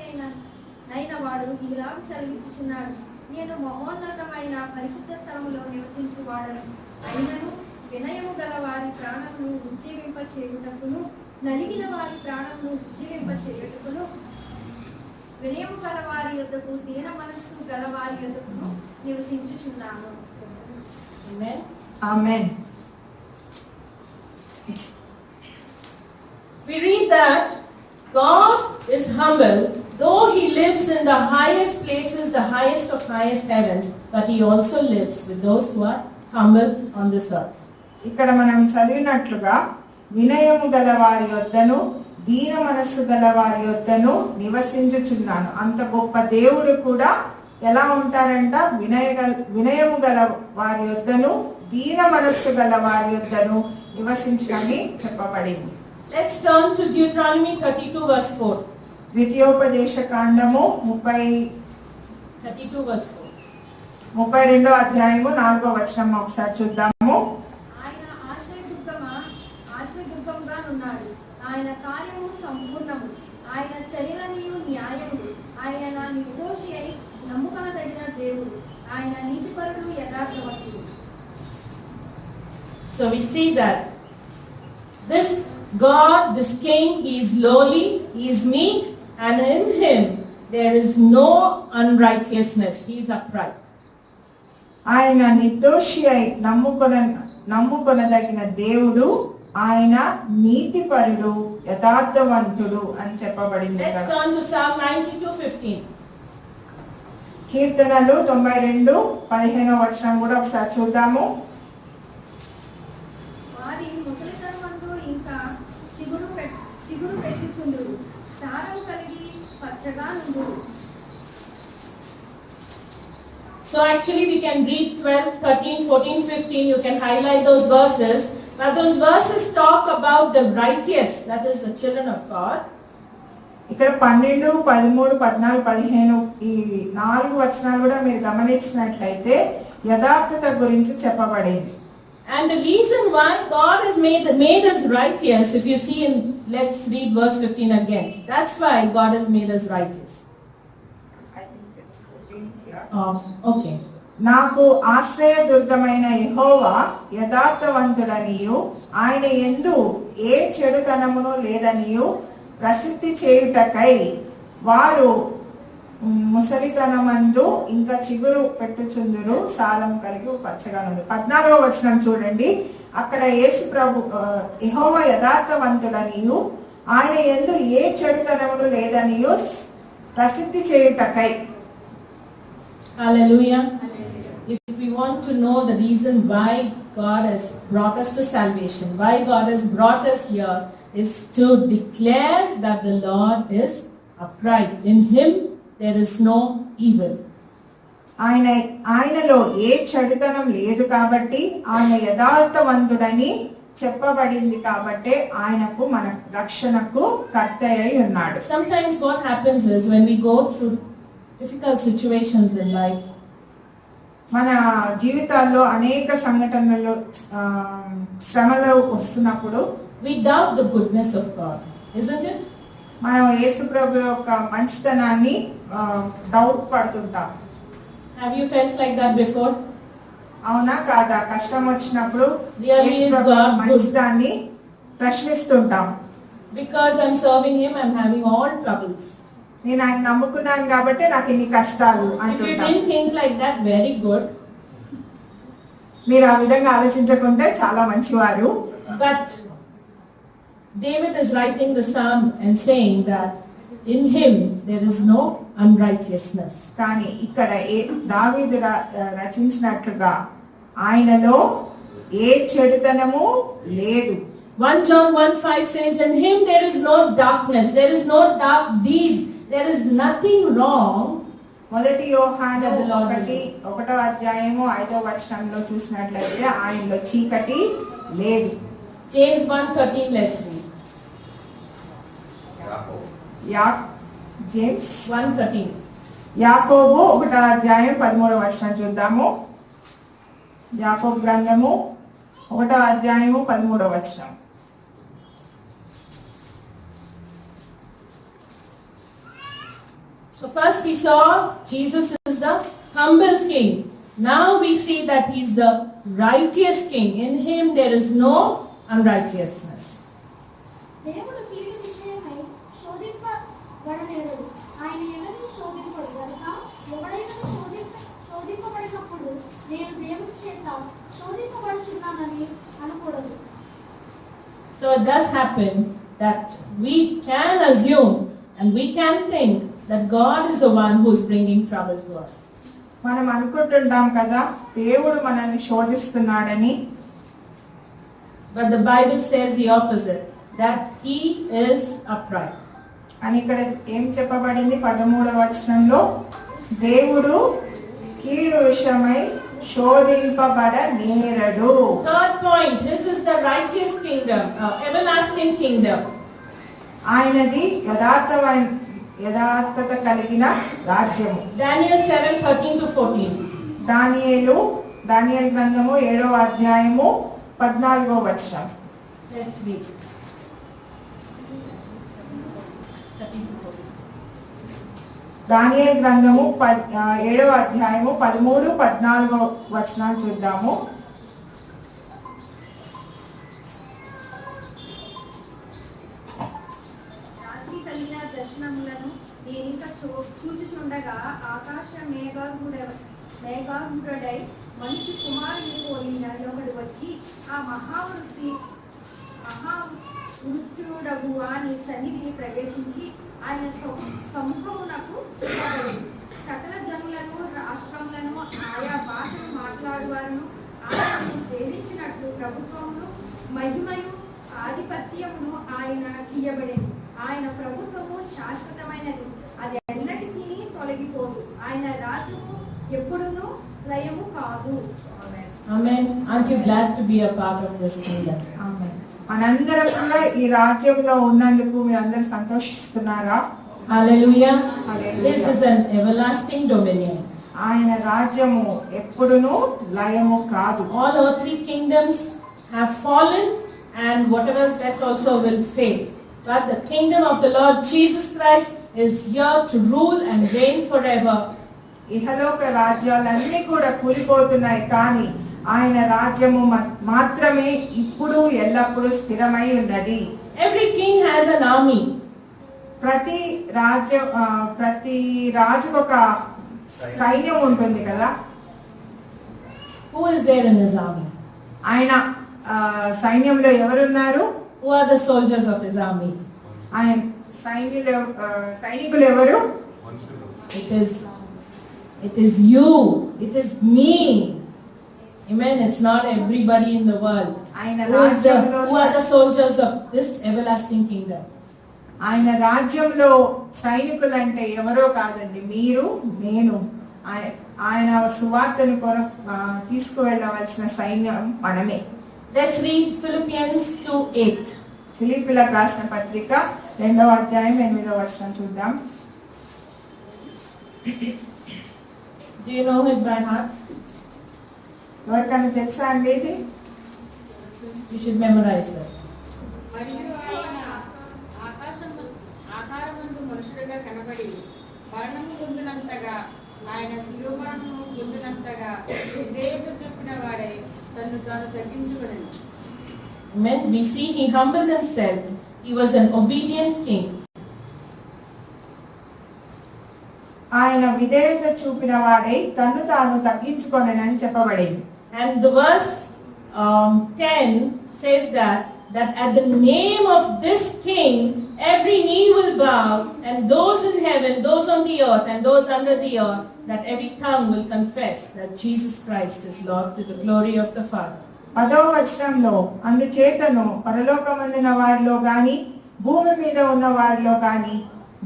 అయిన వాడు ఇలాగ సెలవిచ్చుచున్నాడు. నేను మహోన్నతమైన పరిశుద్ధ స్థలములో నివసించువాడను అయినను వినయము గల వారి ప్రాణమును ఉజ్జీవింప చేయుటకును నలిగిన వారి ప్రాణమును ఉజ్జీవింప చేయుటకును వినయము గల వారి యొద్దకు దీన మనస్సు గల వారి యొద్దకును నివసించుచున్నాను. Amen. Amen. We read that God is humble, though he lives in the highest places, the highest of highest heavens, but he also lives with those who are humble on this earth. ఇక్కడ మనం చదివినట్లుగా వినయము గల వారి యొద్దను దీన మనస్సు గల వారి యొద్దను నివసించుచున్నాను. అంత గొప్ప దేవుడు కూడా ఎలా ఉంటారంట? వినయము గల వారి యొద్దను దీన మనస్సు గల వారి యొద్దను నివసించని చెప్పబడింది. Let's turn to Deuteronomy 32 verse 4. ద్వితీయోపదేశ కాండము 32 verse 4. 32వ అధ్యాయము 4వ వచనం ఒకసారి చూద్దాము. ఆయన ఆశ్రయదుర్గముగా ఉన్నాడు. ఆయన కార్యము సంపూర్ణము. ఆయన చర్యలనియు న్యాయములు. ఆయన నిర్దోషి అయి నమ్ముకొనదగిన దేవుడు. ఆయన నీతిపరుడు యథార్థవంతుడు. So we see that this God, this King, he is lowly, he is meek, and in him there is no unrighteousness. He is upright. ఆయన నిర్దోషి అయి నమ్ముకొనదగిన దేవుడు, ఆయన నీతిపరుడు యథార్థవంతుడు అని చెప్పబడింది. Let's turn to Psalm 92:15. కీర్తనలు 92:15వ వచనం కూడా ఒకసారి చూద్దాము. వారి ముసలితనమందు ఇంకా చిగురు పెట్టుచుందురు. సారం కలిగి పచ్చగా నుండురు. So actually we can read 12, 13, 14, 15. You can highlight those verses. But those verses talk about the righteous, that is the children of God. ఇక్కడ 12, 13, 14, 15 ఈ 4 వచనాలు కూడా మీరు గమనించినట్లయితే యథార్థత గురించి చెప్పబడింది. And the reason why God has made us righteous, if you see in, let's read verse 15 again. That's why God has made us righteous. Okay. నాకు ఆశ్రయ దుర్గమైన యెహోవా యథార్థవంతుడనియు ఆయన యందు ఏ చెడుతనమును లేదనియు ప్రసిద్ధి చేయుటకై వారు ముసలితనమందు ఇంకా చిగురు పెట్టుచుందురు, సారం కలిగి పచ్చగా ఉంది. 14వ వచనం చూడండి. అక్కడ యేసు ప్రభు యెహోవా యథార్థవంతుడనియు ఆయన యందు ఏ చెడుతనమును లేదనియు ప్రసిద్ధి చేయుటకై. Hallelujah. If we want to know the reason why God has brought us to salvation, why God has brought us here, is to declare that the Lord is upright. In him there is no evil. ఆయనలో ఏ చెడుతనం లేదు కాబట్టి ఆయన యథార్థవంతుడని చెప్పబడింది కాబట్టి ఆయనకు మన రక్షణకు కర్త అయి ఉన్నాడు. Sometimes what happens is when we go through difficult situations in life, మన జీవితాల్లో అనేక సంఘటనలు శ్రమలు వస్తున్నప్పుడు we doubt the goodness of God, isn't it? మనం యేసు ప్రభు యొక్క మంచితనాన్ని doubt పడుతుంటాం. Have you felt like that before? అవునా కాదా? కష్టం వచ్చినప్పుడు Really Yesu is Prabhu God good? మంచిదాన్ని ప్రశ్నిస్తుంటాం. Because I'm serving him, I'm having all troubles. నేను ఆయన నమ్ముకున్నాను కాబట్టి నాకు ఇన్ని కష్టాలు If you అంటుంటాం. didn't think like that, very good. మీరు ఆ విధంగా ఆలోచించకుంటే చాలా మంచివారు. But David is writing the psalm and saying that in him there is no unrighteousness. కానీ ఇక్కడ దావీదు రచించినట్లుగా ఆయనలో ఏ చెడుతనము లేదు. 1 John 1:5 says, in him there is no darkness, there is no dark deeds, there is nothing wrong. మొదటి యోహాను That the Lord 1వ అధ్యాయము 5వ వచనంలో చూసినట్లయితే ఆయనలో చీకటి లేదు. James 1:13, let's read. జేమ్స్ 1:13. యాకోబు 1వ అధ్యాయం 13వ వచనం చూద్దాము. యాకోబు గ్రంథము 1వ అధ్యాయము 13వ వచనం. So first we saw Jesus is the humble king. Now we see that he is the righteous king. In him there is no unrighteousness. దేవుడు కీడు విషయమై శోధింపబడలేడు. ఆయన ఎవరిని శోధింపడు కనుక ఎవడైనా శోధింపబడినప్పుడు నేను దేవుడి చేత శోధింపబడుచున్నానని అనకూడదు. So it does happen that we can assume and we can think that God is the one who is bringing trouble to us. మనం అనుకుంటుంటాం కదా దేవుడు మనల్ని శోధిస్తున్నాడని. But the Bible says the opposite, that He is upright. అని ఇక్కడ ఏం చెప్పబడింది 13వ వచనంలో, దేవుడు కీడు విషయమై శోధింపబడ నేరడు. Third point, His is the righteous kingdom, everlasting kingdom. ఆయనది యథార్థత కలిగిన రాజ్యము. Daniel 7:13-14. దానియేలు గ్రంథము 7వ అధ్యాయము 14వ వచనం. Let's read. 13-14. దానియేలు గ్రంథము 7వ అధ్యాయము 13-14 వచనాలు చూద్దాము. రాత్రి కలిగిన దర్శనములను నేనింక చూచుచుండగా ఆకాశ మేఘాగుడై మనిషి కుమారుని పోలిన ఒకడు వచ్చి ఆ మహావృత్యుడగు వాని సన్నిధిని ప్రవేశించి ఆయన సముఖమునకు సకల జనులను రాష్ట్రములను ఆయా భాషలు మాట్లాడువారును ఆయనను సేవించినట్లు ప్రభుత్వమును మహిమయు ఆధిపత్యమును ఆయన ఇయ్యబడింది. ఆయన ప్రభుత్వము శాశ్వతమైనది, అది ఎన్నటికీ తొలగిపోదు. ఆయన రాజ్యము ఎప్పుడునూ లయము కాదు. Amen. Aren't you glad to be a part of this kingdom? ఆమేన్. మనందరం కూడా ఈ రాజ్యంలో ఉన్నందుకు మీరందరూ సంతోషిస్తున్నారా? Hallelujah. Hallelujah. This is an everlasting dominion. ఆయన రాజ్యము ఎప్పుడునూ లయము కాదు. All earthly kingdoms have fallen and whatever is left also will fail. But the kingdom of the Lord Jesus Christ is here to rule and reign forever. ఇహలోక రాజ్యాలన్నీ కూడా కూలిపోతున్నాయి, కానీ ఆయన రాజ్యము మాత్రమే ఇప్పుడు ఎల్లప్పుడూ స్థిరమై ఉన్నది. Every king has an army. ప్రతి రాజుకు ఒక సైన్యం ఉంటుంది కదా. Who is there in his army? ఆయన సైన్యంలో ఎవరున్నారు? Who are the soldiers of his army? ఆయన సైనికులు ఎవరు? It is you. It is me. Amen. It's not everybody in the world. Who are the soldiers of this everlasting kingdom? ఆయన రాజ్యంలో సైనికులు అంటే ఎవరో కాదండి, మీరు నేను. ఆయన సువార్తను తీసుకువెళ్ళవలసిన సైన్యం మనమే. Let's read Philippians 2:8. ఫిలిప్పీలకు రాసిన పత్రిక 2వ అధ్యాయం 8వ వచనం చూద్దాం. Do you know it by heart? ఎవరికైనా తెలుసా అండి ఇది? You should memorize that. మరియు ఆయన ఆకారమందు మనుషుడిగా కనబడి మరణము పొందినంతగా, ఆయన శిలువను పొందినంతగా విధేయత చూపిన వాడై తను తాను తగ్గించుకొనెను. Amen. We see he humbled himself. He was an obedient king. ఆయన విధేయత చూపిన వాడై తన్ను తాను తగ్గించుకొనెనని చెప్పబడింది. And the verse 10 says that at the name of this king, every knee will bow, and those in heaven, those on the earth, and those under the earth, that every tongue will confess that Jesus Christ is Lord, to the glory of the Father. 10వ వచనంలో, అందుచేతను పరలోకమందున వారిలో గాని, భూమి మీద ఉన్న వారిలో గాని,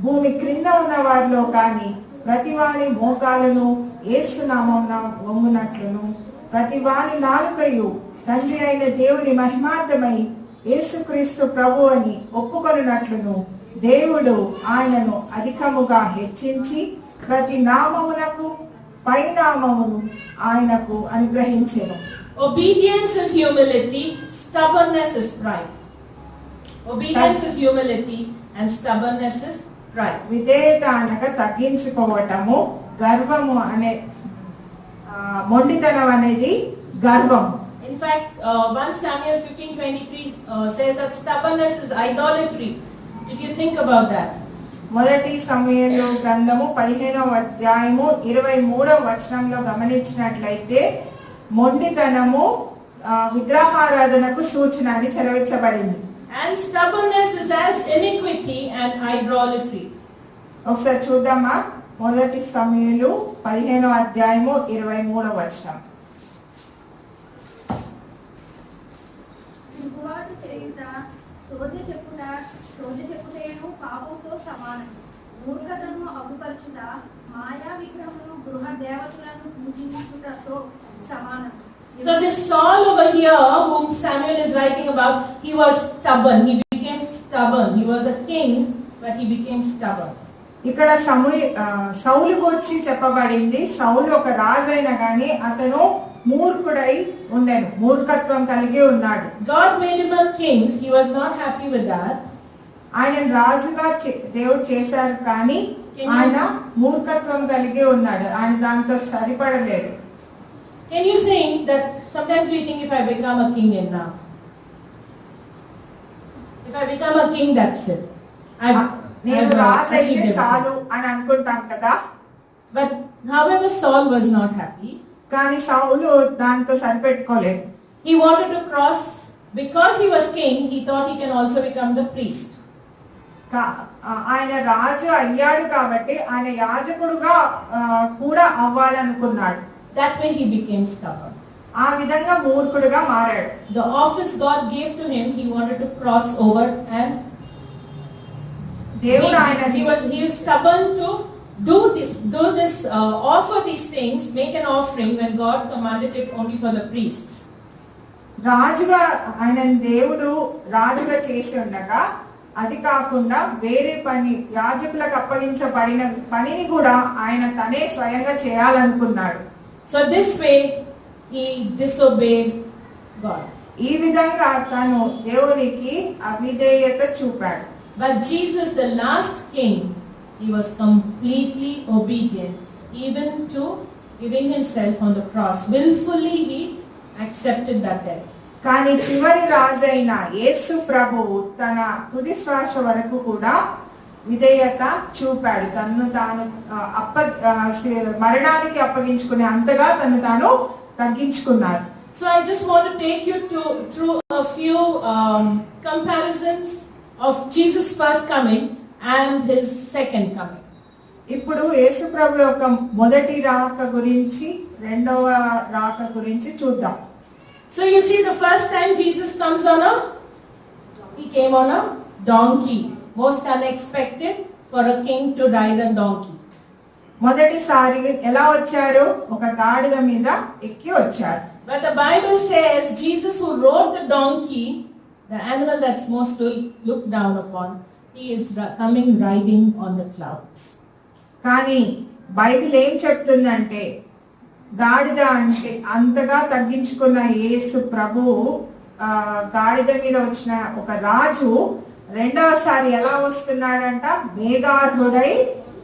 భూమి క్రింద ఉన్న వారిలో గాని, ప్రతివాని మోకాలను యేసు నామమున వంగునట్లును, ప్రతివాని నాలుకయు తండ్రి అయిన దేవుని మహిమార్థమై యేసుక్రీస్తు ప్రభు అని ఒప్పుకొనున్నట్లును, దేవుడు ఆయనను అధికముగా హెచ్చించి ప్రతి నామమునకు పైనామమును ఆయనకు అనుగ్రహించెను. Obedience is humility, stubbornness is pride. Obedience is humility and stubbornness is pride. విధేయత అనగా తగ్గించుకోవటము, గర్వము అనే మొండితనం అనేది గర్వం. In fact, 1 Samuel 15:23 says that stubbornness is idolatry. Did you think about that? మొదటి సమూయేలు గ్రంథము 15వ అధ్యాయము 23వ వచనంలో గమనించినట్లయితే మొండితనము విగ్రహారాధనకు సూచన అని సెలవించబడింది. And stubbornness is as iniquity and idolatry. ఒకసారి చూద్దామా, మొదటి సమూయేలు 15వ అధ్యాయము 23వ వచనం. తిరుగుబాటు చేయుట, సోదె చెప్పుటేను పాపంతో సమానం. మూర్ఖతను అగుపరచుట, మాయా విగ్రహములు గృహ దేవతలను పూజించుటతో సమానం. So this Saul over here, whom Samuel is writing about, he was stubborn. He became stubborn. He was a king, but he became stubborn. ఇక్కడ సౌలు గురించి చెప్పబడింది. సౌలు ఒక రాజు అయినా గాని అతను మూర్ఖుడై ఉండెను, మూర్ఖత్వం కలిగి ఉన్నాడు. God made him a king. He was not happy with that. ఆయన రాజుగా దేవుడు చేశారు, కానీ ఆయన మూర్ఖత్వం కలిగి ఉన్నాడు. ఆయన దాంతో సరిపడలేదు. Can you think that sometimes we think if I become a king enough? If I become a king, that's it. నేను రాజు అయితే చాలు అని అనుకుంటాం కదా. But however, Saul was not happy. కానీ సౌలు దాంతో సరిపెట్టుకోలేదు. He wanted to cross, because he was king, he thought he can also become the priest. ఆయన రాజు అయ్యాడు కాబట్టి ఆయన యాజకుడుగా కూడా అవ్వాలనుకున్నాడు. That way he became stubborn. ఆ విధంగా మూర్ఖుడుగా మారాడు. The office God gave to him, he wanted to cross over, and దేవుడు ఆయన he was stubborn to do this, offer these things, make an offering when God commanded it only for the priests. రాజుగా ఆయన దేవుడు రాజుగా చేసి ఉండగా అది కాకుండా వేరే పని, యాజకులకు అప్పగించబడిన పనిని కూడా ఆయన తనే స్వయంగా చేయాలనుకున్నాడు. So this way he disobeyed God. ఈ విధంగా తను దేవునికి అవిధేయత చూపాడు. But Jesus, the last king, he was completely obedient, even to giving himself on the cross. Willfully he accepted that death. కానీ చివరి రాజైన యేసు ప్రభువు తన తుది శ్వాస వరకు కూడా విధేయత చూపాడు. తన్ను తాను మరణానికి అప్పగించుకునే అంతగా తను తాను తగ్గించుకున్నారు. So I just want to take you through a few comparisons of Jesus' first coming and his second coming. ఇప్పుడు యేసు ప్రభు యొక్క మొదటి రాక గురించి రెండవ రాక గురించి చూద్దాం. So you see, the first time Jesus comes he came on a donkey. Most unexpected for a king to ride a donkey. మొదటిసారి ఎలా వచ్చారు? ఒక గాడిద మీద ఎక్కి వచ్చారు. But the Bible says Jesus, who rode the donkey, the animal that's most looked down upon, he is coming riding on the clouds. కానీ Bible ఏం చెప్తుందంటే, గాడిద అంటే అంతగా తగ్గించుకున్న యేసు ప్రభువు గాడిద మీద వచ్చిన ఒక రాజు రెండవసారి ఎలా వస్తున్నాడంట? మేఘారూఢుడై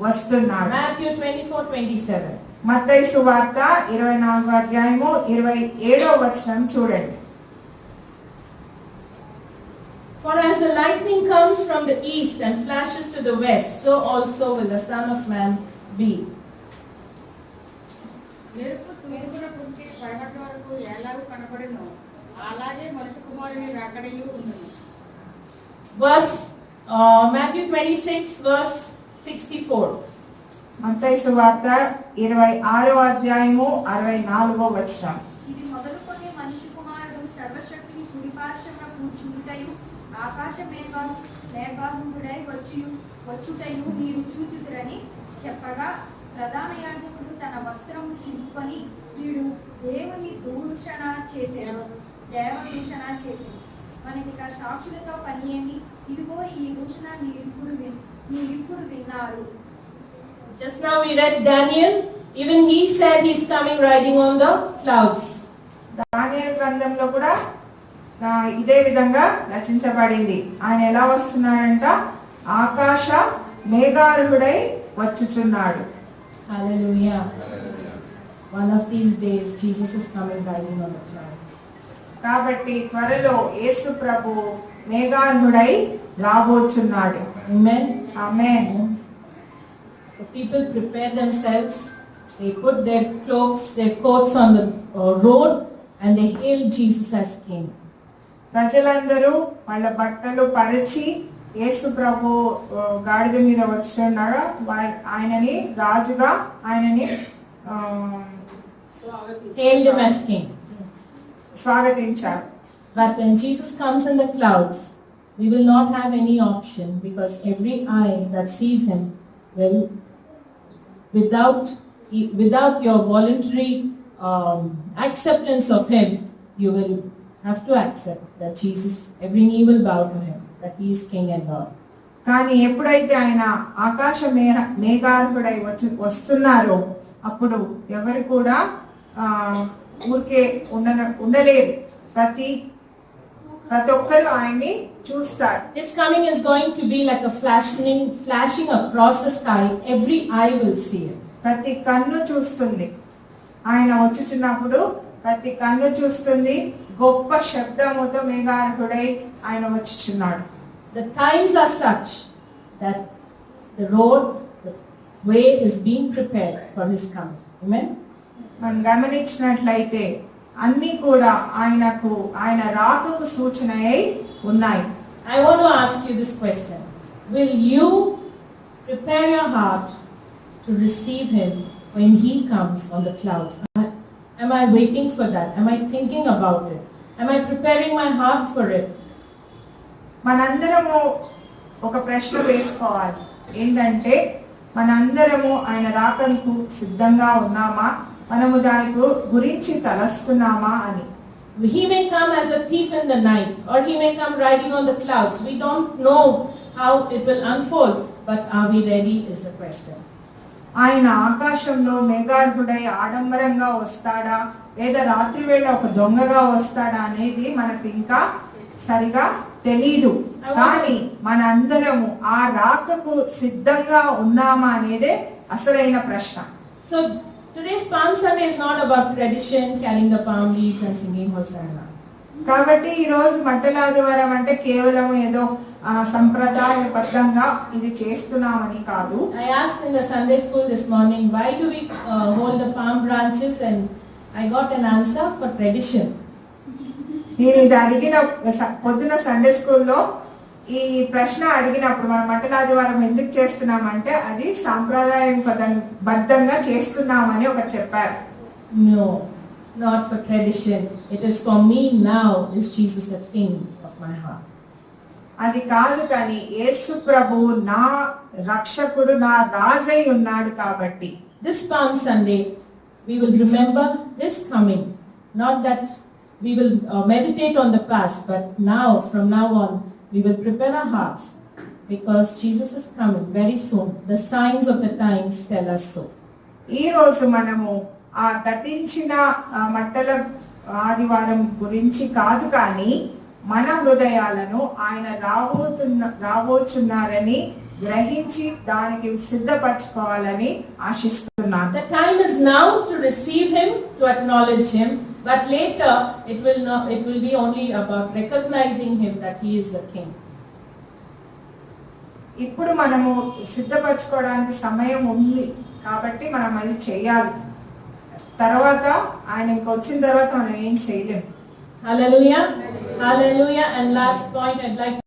వస్తున్నాడు. Matthew 24:27. మత్తయి సువార్త 24వ అధ్యాయము 27వ వచనం చూడండి. For as the lightning comes from the east and flashes to the west, so also will the Son of Man be. మెరుపు తూర్పున పుట్టి పడమటి వరకు ఎలాగూ కనపడను, అలాగే మనిషి కుమారుని రాకడయు ఉన్నది. Matthew 26 verse 64. మత్తయి సువార్త 26వ అధ్యాయము 64వ వచనం. ఇది మొదలుకొని మనిషి కుమారుడు సర్వశక్తిని కుడిపార్శ్వమున కూర్చుంటయు ఆకాశ మేఘారూఢుడై వచ్చుటయు మీరు చూచుదురని చెప్పగా, ప్రధాన యాజకుడు తన వస్త్రము చింపుకొని, వీడు దేవుని దూషణ చేసేను, మనకిక సాక్షులతో పని ఏమి? ఇదిగో ఈ దూషణ మీరిప్పుడు విన్నారు. Just now we read Daniel. Even he said he's coming riding on the clouds. దానియేలు గ్రంథంలో కూడా ఇదే విధంగా రచించబడింది. ఆయన ఎలా వస్తున్నాడంట? ఆకాశ మేఘారూఢుడై వచ్చుచున్నాడు. Hallelujah. One of these days Jesus is coming riding on the clouds. కాబట్టి త్వరలో యేసు ప్రభు మేఘారూఢుడై రాబోచున్నాడు. Amen. Amen. The people prepare themselves. They put their cloaks, their coats on the road, and they hail Jesus as King. ప్రజలందరూ వాళ్ళ బట్టలు పరిచి యేసు ప్రభు గాడిద మీద వచ్చుండగా ఆయనని రాజుగా ఆయనని hailed him as king. స్వాగతించారు. But when Jesus comes in the clouds, we will not have any option, because every eye that sees him will, without your voluntary acceptance of him, you will have to accept that Jesus, every knee will bow to him, that he is King and Lord. కానీ ఎప్పుడైతే ఆయన ఆకాశ మేఘారుడై వస్తున్నారో అప్పుడు ఎవరు కూడా ఊరికే ఉండలేరు. ప్రతి ఒక్కరు ఆయన్ని చూస్తారు. His coming is going to be like a flashing across the sky. Every eye will see it. ప్రతి కన్ను చూస్తుంది. ఆయన వచ్చుచున్నప్పుడు ప్రతి కన్ను చూస్తుంది. గొప్ప శబ్దముతో మేఘారుడై ఆయన వచ్చుచున్నాడు. The times are such that the way is being prepared for his coming. Amen. మనం గమనించినట్లయితే అన్ని కూడా ఆయన రాకకు సూచనయై ఉన్నాయి. I want to ask you this question. Will you prepare your heart to receive him when he comes on the clouds? Am I waiting for that? Am I thinking about it? Am I preparing my heart for it? మనందరము ఒక ప్రశ్న వేసుకోవాలి. ఏంటంటే మనందరము ఆయన రాకకు సిద్ధంగా ఉన్నామా, మనము దాని గురించి తలస్తున్నామా అని. He may come as a thief in the night, or he may come riding on the clouds. We don't know how it will unfold, but are we ready is the question. ఆయన ఆకాశంలో మేఘారుడై ఆడంబరంగా వస్తాడా, లేదా రాత్రి వేళ ఒక దొంగగా వస్తాడా అనేది మనకు ఇంకా సరిగా తెలీదు. కానీ మనందరము ఆ రాకకు సిద్ధంగా ఉన్నామా అనేదే అసలైన ప్రశ్న. So today's Palm Sunday is not about tradition, carrying the palm leaves and singing Hosanna. కాబట్టి ఈ రోజు మంటల ఆదివారం అంటే కేవలం ఏదో సంప్రదాయబద్ధంగా ఇది చేస్తున్నామని కాదు. I asked in the Sunday school this morning, why do we hold the palm branches, and I got an answer: for tradition. నేను ఇది అడిగిన పొద్దున సండే స్కూల్లో ఈ ప్రశ్న అడిగినప్పుడు మనం మంటల ఆదివారం ఎందుకు చేస్తున్నామంటే అది సాంప్రదాయబద్ధంగా చేస్తున్నామని ఒకరు చెప్పారు. No, not for tradition. It is for me now. Is Jesus the King of my heart? అది కాదు, కానీ యేసు ప్రభువు నా రక్షకుడు, నా రాజై ఉన్నాడు కాబట్టి. This Palm Sunday, we will remember his coming. Not that we will meditate on the past, but now, from now on, we will prepare our hearts, because Jesus is coming very soon. The signs of the times tell us so. ఈ రోజు మనము ఆ గతించిన మంటల ఆదివారం గురించి కాదు, కానీ మన హృదయాలను ఆయన రాబోచున్నారని గ్రహించి దానికి సిద్ధపరచుకోవాలని ఆశిస్తున్నాను. The time is now to receive him, to acknowledge him, but later it will be only about recognizing him that he is the King. ఇప్పుడు మనము సిద్ధపరచుకోవడానికి సమయం ఉంది కాబట్టి మనం అది చేయాలి. తర్వాత ఆయన ఇంకొచ్చిన తర్వాత మనం ఏం చేయలేము. Hallelujah. Hallelujah. And last point I'd like